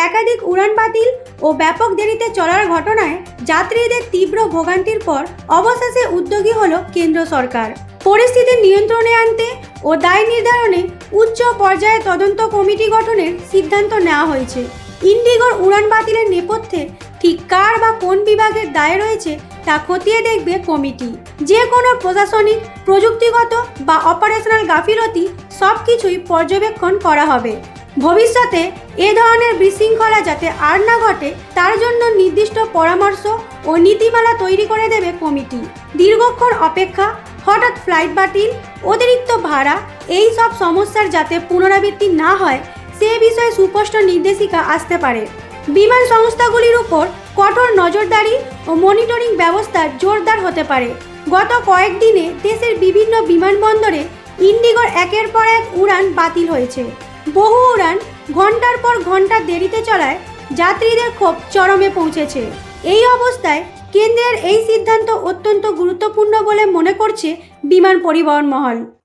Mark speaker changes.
Speaker 1: একাধিক উড়ান বাতিল ও ব্যাপক দেরিতে চলার ঘটনায় যাত্রীদের তীব্র ভোগান্তির পর অবশেষে উদ্যোগী হলো কেন্দ্র সরকার। পরিস্থিতি নিয়ন্ত্রণে আনতে ও দায় নির্ধারণে উচ্চ পর্যায়ে তদন্ত কমিটি গঠনের সিদ্ধান্ত নেওয়া হয়েছে। ইন্ডিগোর উড়ান বাতিলের নেপথ্যে ঠিক কার বা কোন বিভাগের দায় রয়েছে তা খতিয়ে দেখবে কমিটি। যে কোনো প্রশাসনিক, প্রযুক্তিগত বা অপারেশনাল গাফিলতি সবকিছুই পর্যবেক্ষণ করা হবে। ভবিষ্যতে এ ধরনের বিশৃঙ্খলা যাতে আর না ঘটে তার জন্য নির্দিষ্ট পরামর্শ ও নীতিমালা তৈরি করে দেবে কমিটি। দীর্ঘক্ষণ অপেক্ষা, হঠাৎ ফ্লাইট বাতিল, অতিরিক্ত ভাড়া, এই সব সমস্যার যাতে পুনরাবৃত্তি না হয় সে বিষয়ে সুস্পষ্ট নির্দেশিকা আসতে পারে। বিমান সংস্থাগুলির উপর কঠোর নজরদারি ও মনিটরিং ব্যবস্থা জোরদার হতে পারে। গত কয়েকদিনে দেশের বিভিন্ন বিমানবন্দরে ইন্ডিগোর একের পর এক উড়ান বাতিল হয়েছে। বহু উড়ান ঘন্টার পর ঘন্টা দেরিতে চলায় যাত্রীদের ক্ষোভ চরমে পৌঁছেছে। এই অবস্থায় কেন্দ্রের এই সিদ্ধান্ত অত্যন্ত গুরুত্বপূর্ণ বলে মনে করছে বিমান পরিবহন মহল।